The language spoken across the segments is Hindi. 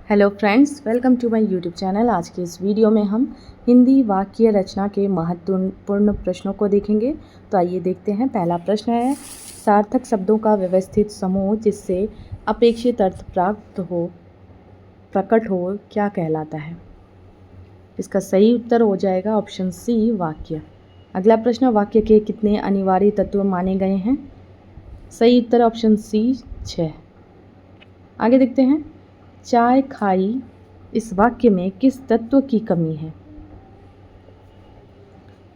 Hello friends, welcome to my YouTube channel. आज के इस वीडियो में हम हिंदी वाक्य रचना के महत्वपूर्ण प्रश्नों को देखेंगे। तो आइए देखते हैं। पहला प्रश्न है, सार्थक शब्दों का व्यवस्थित समूह जिससे अपेक्षित अर्थ प्रकट हो क्या कहलाता है? इसका सही उत्तर हो जाएगा ऑप्शन सी, वाक्य। अगला प्रश्न, वाक्य के कितने अनिवार्य तत्व माने गए हैं? सही उत्तर ऑप्शन सी, 6। आगे देखते हैं, चाय खाई इस वाक्य में किस तत्व की कमी है?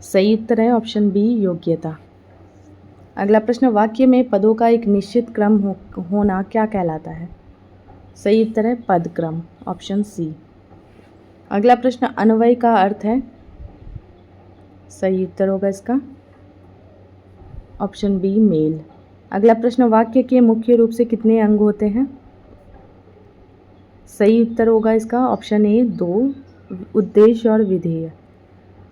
सही उत्तर है ऑप्शन बी, योग्यता। अगला प्रश्न, वाक्य में पदों का एक निश्चित क्रम होना क्या कहलाता है? सही उत्तर है पदक्रम, ऑप्शन सी। अगला प्रश्न, अन्वय का अर्थ है? सही उत्तर होगा इसका ऑप्शन बी, मेल। अगला प्रश्न, वाक्य के मुख्य रूप से कितने अंग होते हैं? सही उत्तर होगा इसका ऑप्शन ए, 2, उद्देश्य और विधेय।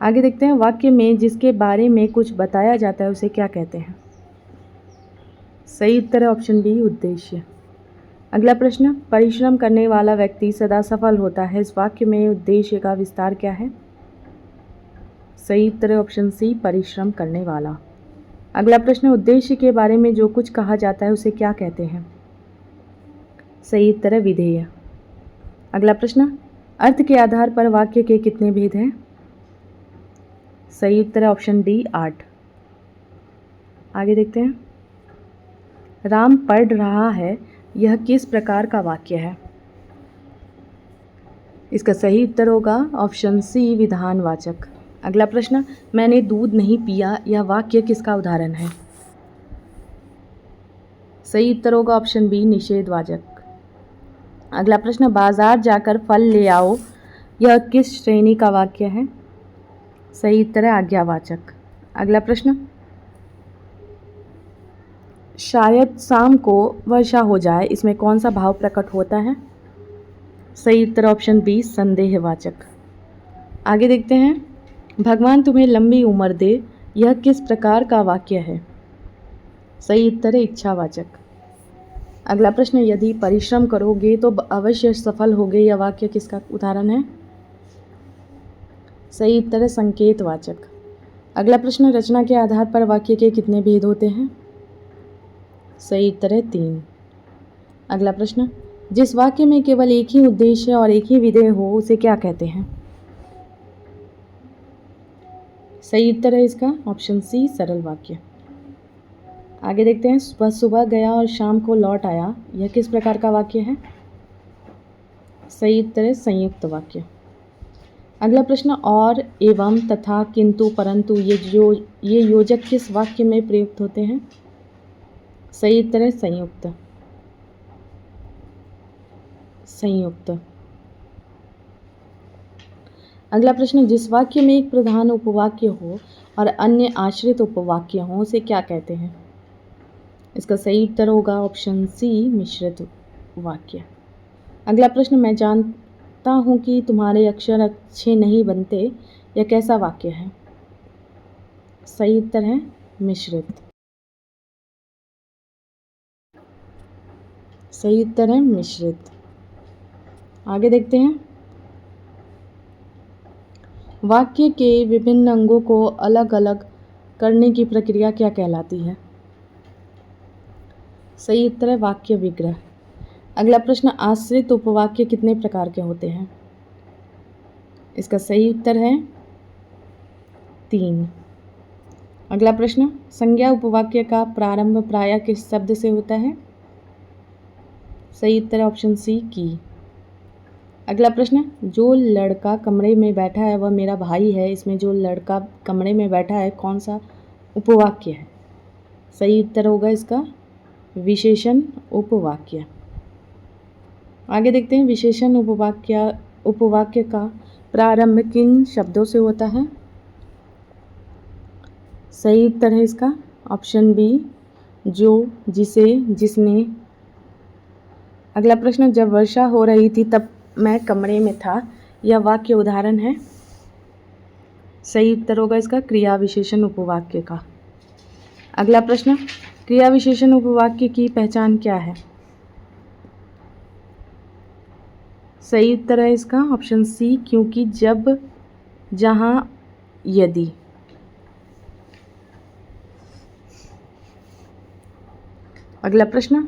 आगे देखते हैं, वाक्य में जिसके बारे में कुछ बताया जाता है उसे क्या कहते हैं? सही उत्तर है ऑप्शन बी, उद्देश्य। अगला प्रश्न, परिश्रम करने वाला व्यक्ति सदा सफल होता है इस वाक्य में उद्देश्य का विस्तार क्या है? सही उत्तर है ऑप्शन सी, परिश्रम करने वाला। अगला प्रश्न, उद्देश्य के बारे में जो कुछ कहा जाता है उसे क्या कहते हैं? सही उत्तर है विधेय। अगला प्रश्न, अर्थ के आधार पर वाक्य के कितने भेद हैं? सही उत्तर है ऑप्शन डी, 8। आगे देखते हैं, राम पढ़ रहा है यह किस प्रकार का वाक्य है? इसका सही उत्तर होगा ऑप्शन सी, विधानवाचक। अगला प्रश्न, मैंने दूध नहीं पिया यह वाक्य किसका उदाहरण है? सही उत्तर होगा ऑप्शन बी, निषेधवाचक। अगला प्रश्न, बाजार जाकर फल ले आओ यह किस श्रेणी का वाक्य है? सही उत्तर है आज्ञावाचक। अगला प्रश्न, शायद शाम को वर्षा हो जाए इसमें कौन सा भाव प्रकट होता है? सही उत्तर ऑप्शन बी, संदेहवाचक। आगे देखते हैं, भगवान तुम्हें लंबी उम्र दे यह किस प्रकार का वाक्य है? सही उत्तर है इच्छावाचक। अगला प्रश्न, यदि परिश्रम करोगे तो अवश्य सफल होगे यह वाक्य किसका उदाहरण है? सही उत्तर है संकेतवाचक। अगला प्रश्न, रचना के आधार पर वाक्य के कितने भेद होते हैं? सही उत्तर है 3। अगला प्रश्न, जिस वाक्य में केवल एक ही उद्देश्य और एक ही विधेय हो उसे क्या कहते हैं? सही उत्तर है इसका ऑप्शन सी, सरल वाक्य। आगे देखते हैं, वह सुबह गया और शाम को लौट आया यह किस प्रकार का वाक्य है? सही उत्तर है संयुक्त वाक्य। अगला प्रश्न, और, एवं, तथा, किंतु, परंतु ये योजक किस वाक्य में प्रयुक्त होते हैं? सही उत्तर है संयुक्त। अगला प्रश्न, जिस वाक्य में एक प्रधान उपवाक्य हो और अन्य आश्रित उपवाक्य हो उसे क्या कहते हैं? इसका सही उत्तर होगा ऑप्शन सी, मिश्रित वाक्य। अगला प्रश्न, मैं जानता हूँ कि तुम्हारे अक्षर अच्छे नहीं बनते यह कैसा वाक्य है? सही उत्तर है मिश्रित। सही उत्तर है मिश्रित। आगे देखते हैं, वाक्य के विभिन्न अंगों को अलग अलग करने की प्रक्रिया क्या कहलाती है? सही उत्तर है वाक्य विग्रह। अगला प्रश्न, आश्रित उपवाक्य कितने प्रकार के होते हैं? इसका सही उत्तर है 3। अगला प्रश्न, संज्ञा उपवाक्य का प्रारंभ प्रायः किस शब्द से होता है? सही उत्तर है ऑप्शन सी, की। अगला प्रश्न, जो लड़का कमरे में बैठा है वह मेरा भाई है इसमें जो लड़का कमरे में बैठा है कौन सा उपवाक्य है? सही उत्तर होगा इसका विशेषण उपवाक्य। आगे देखते हैं, विशेषण उपवाक्य का प्रारंभ किन शब्दों से होता है? सही उत्तर है इसका ऑप्शन बी, जो, जिसे, जिसने। अगला प्रश्न, जब वर्षा हो रही थी तब मैं कमरे में था यह वाक्य उदाहरण है? सही उत्तर होगा इसका क्रिया विशेषण उपवाक्य का। अगला प्रश्न, क्रिया विशेषण उपवाक्य की पहचान क्या है? सही उत्तर है इसका ऑप्शन सी, क्योंकि, जब, जहाँ, यदि। अगला प्रश्न,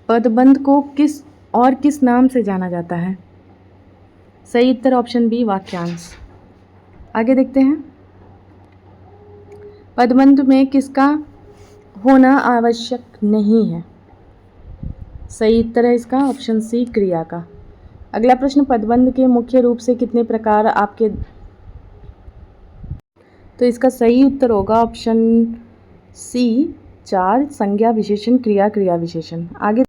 पदबंध को किस नाम से जाना जाता है? सही उत्तर ऑप्शन बी, वाक्यांश। आगे देखते हैं, पदबंध में किसका होना आवश्यक नहीं है? सही उत्तर है इसका ऑप्शन सी, क्रिया का। अगला प्रश्न, पदबंध के मुख्य रूप से कितने प्रकार आपके, तो इसका सही उत्तर होगा ऑप्शन सी, 4, संज्ञा विशेषण, क्रिया, क्रिया विशेषण। आगे,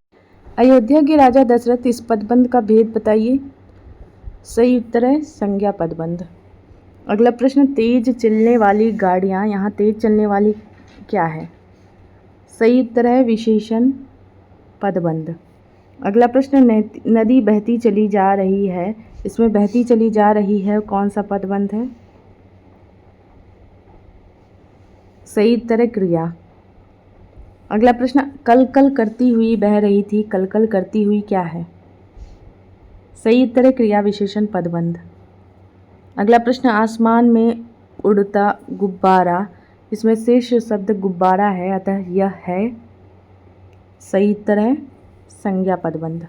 अयोध्या के राजा दशरथ इस पदबंध का भेद बताइए। सही उत्तर है संज्ञा पदबंध। अगला प्रश्न, तेज चलने वाली गाड़ियाँ, यहाँ तेज चलने वाली क्या है? सही उत्तर है विशेषण पदबंध। अगला प्रश्न, नदी बहती चली जा रही है, इसमें बहती चली जा रही है कौन सा पदबंध है? सही उत्तर है क्रिया। अगला प्रश्न, कल कल करती हुई बह रही थी, कल कल करती हुई क्या है? सही उत्तर है क्रिया विशेषण पदबंध। अगला प्रश्न, आसमान में उड़ता गुब्बारा, इसमें शेष शब्द गुब्बारा है, अतः यह है। सही उत्तर है संज्ञा पदबंध।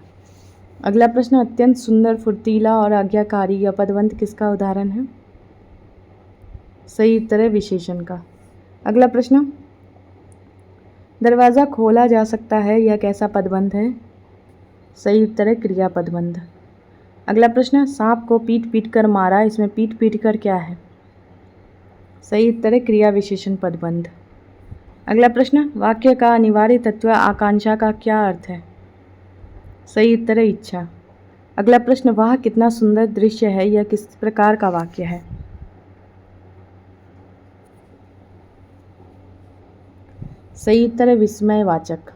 अगला प्रश्न, अत्यंत सुंदर, फुर्तीला और आज्ञाकारी, यह पदबंध किसका उदाहरण है? सही उत्तर है विशेषण का। अगला प्रश्न, दरवाज़ा खोला जा सकता है, यह कैसा पदबंध है? सही उत्तर है क्रिया पदबंध। अगला प्रश्न, सांप को पीट पीट कर मारा, इसमें पीट पीट कर क्या है? सही उत्तर है क्रिया विशेषण पदबंध। अगला प्रश्न, वाक्य का अनिवार्य तत्व आकांक्षा का क्या अर्थ है? सही उत्तर है इच्छा। अगला प्रश्न, वह कितना सुंदर दृश्य है, यह किस प्रकार का वाक्य है? सही उत्तर है विस्मयवाचक।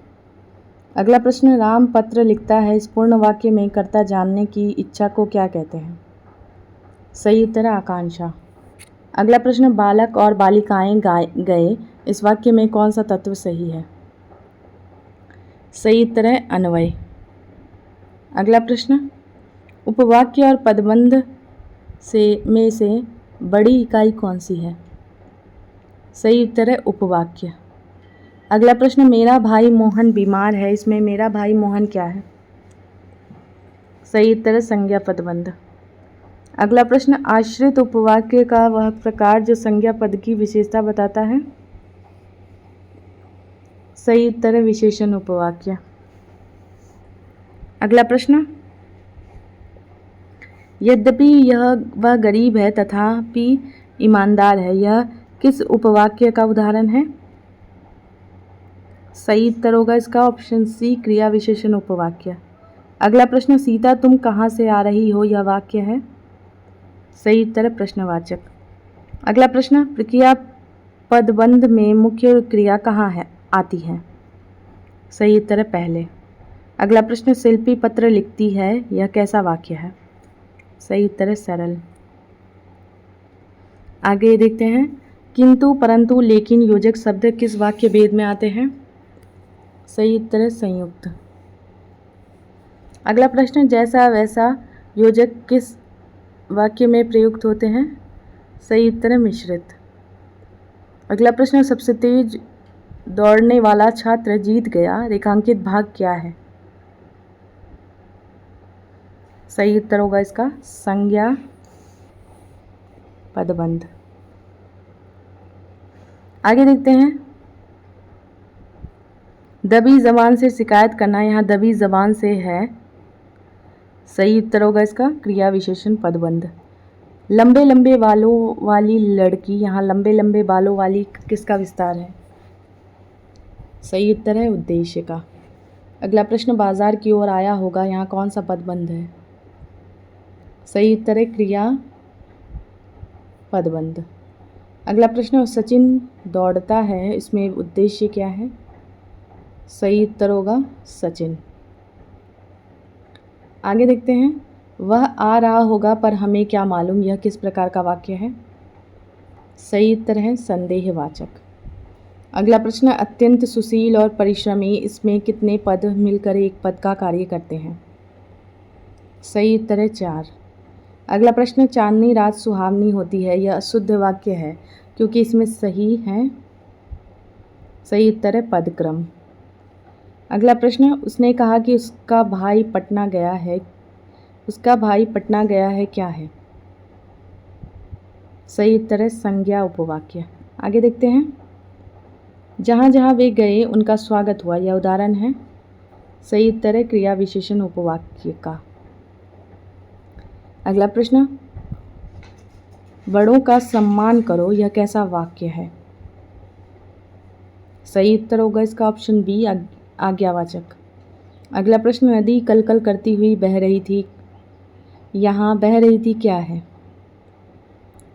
अगला प्रश्न, राम पत्र लिखता है, इस पूर्ण वाक्य में कर्ता जानने की इच्छा को क्या कहते हैं? सही उत्तर है आकांक्षा। अगला प्रश्न, बालक और बालिकाएं गए, इस वाक्य में कौन सा तत्व सही है? सही उत्तर है अन्वय। अगला प्रश्न, उपवाक्य और पदबंध में से बड़ी इकाई कौन सी है? सही उत्तर है उपवाक्य। अगला प्रश्न, मेरा भाई मोहन बीमार है, इसमें मेरा भाई मोहन क्या है? सही उत्तर है संज्ञा पदबंध। अगला प्रश्न, आश्रित उपवाक्य का वह प्रकार जो संज्ञा पद की विशेषता बताता है? सही उत्तर है विशेषण उपवाक्य। अगला प्रश्न, यद्यपि वह गरीब है तथापि ईमानदार है, यह किस उपवाक्य का उदाहरण है? सही उत्तर होगा इसका ऑप्शन सी, क्रिया विशेषण उपवाक्य। अगला प्रश्न, सीता तुम कहाँ से आ रही हो, यह वाक्य है? सही उत्तर है प्रश्नवाचक। अगला प्रश्न, प्रक्रिया पदबंध में मुख्य क्रिया कहाँ है आती है? सही उत्तर है पहले। अगला प्रश्न, शिल्पी पत्र लिखती है, यह कैसा वाक्य है? सही उत्तर है सरल। आगे देखते हैं, किंतु, परंतु, लेकिन योजक शब्द किस वाक्य भेद में आते हैं? सही उत्तर है संयुक्त। अगला प्रश्न, जैसा वैसा योजक किस वाक्य में प्रयुक्त होते हैं? सही उत्तर है मिश्रित। अगला प्रश्न, सबसे तेज दौड़ने वाला छात्र जीत गया, रेखांकित भाग क्या है? सही उत्तर होगा इसका संज्ञा पदबंध। आगे देखते हैं, दबी जबान से शिकायत करना, यहाँ दबी जबान से है। सही उत्तर होगा इसका क्रिया विशेषण पदबंध। लंबे लंबे बालों वाली लड़की, यहाँ लंबे लंबे बालों वाली किसका विस्तार है? सही उत्तर है उद्देश्य का। अगला प्रश्न, बाजार की ओर आया होगा, यहाँ कौन सा पदबंध है? सही उत्तर है क्रिया पदबंध। अगला प्रश्न, सचिन दौड़ता है, इसमें उद्देश्य क्या है? सही उत्तर होगा सचिन। आगे देखते हैं, वह आ रहा होगा पर हमें क्या मालूम, यह किस प्रकार का वाक्य है? सही उत्तर है संदेहवाचक। अगला प्रश्न, अत्यंत सुशील और परिश्रमी, इसमें कितने पद मिलकर एक पद का कार्य करते हैं? सही उत्तर है 4। अगला प्रश्न, चांदनी रात सुहावनी होती है, यह अशुद्ध वाक्य है क्योंकि इसमें सही है। सही उत्तर है पदक्रम। अगला प्रश्न, उसने कहा कि उसका भाई पटना गया है, उसका भाई पटना गया है क्या है? सही उत्तर है संज्ञा उपवाक्य। आगे देखते हैं, जहाँ जहाँ वे गए उनका स्वागत हुआ, यह उदाहरण है। सही उत्तर है क्रिया विशेषण उपवाक्य का। अगला प्रश्न, बड़ों का सम्मान करो, यह कैसा वाक्य है? सही उत्तर होगा इसका ऑप्शन बी, आज्ञावाचक। अगला प्रश्न, नदी कल कल करती हुई बह रही थी, यहाँ बह रही थी क्या है?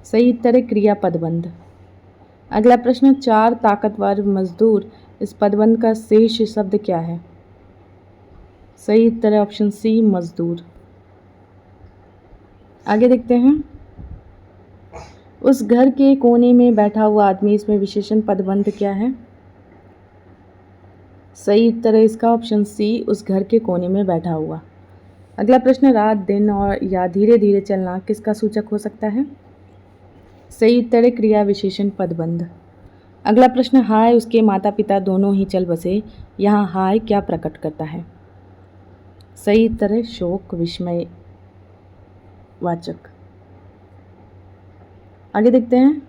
सही उत्तर है क्रिया पदबंध। अगला प्रश्न, 4 ताकतवर मजदूर, इस पदबंध का शेष शब्द क्या है? सही उत्तर है ऑप्शन सी, मजदूर। आगे देखते हैं, उस घर के कोने में बैठा हुआ आदमी, इसमें विशेषण पदबंध क्या है? सही उत्तर है इसका ऑप्शन सी, उस घर के कोने में बैठा हुआ। अगला प्रश्न, रात दिन और या धीरे धीरे चलना किसका सूचक हो सकता है? सही उत्तर है क्रिया विशेषण पदबंध। अगला प्रश्न, हाय उसके माता पिता दोनों ही चल बसे, यहाँ हाय क्या प्रकट करता है? सही उत्तर है शोक विस्मय वाचक। आगे देखते हैं,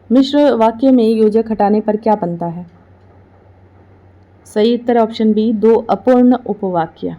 मिश्र वाक्य में योजक हटाने पर क्या बनता है? सही उत्तर ऑप्शन बी, 2 अपूर्ण उपवाक्य।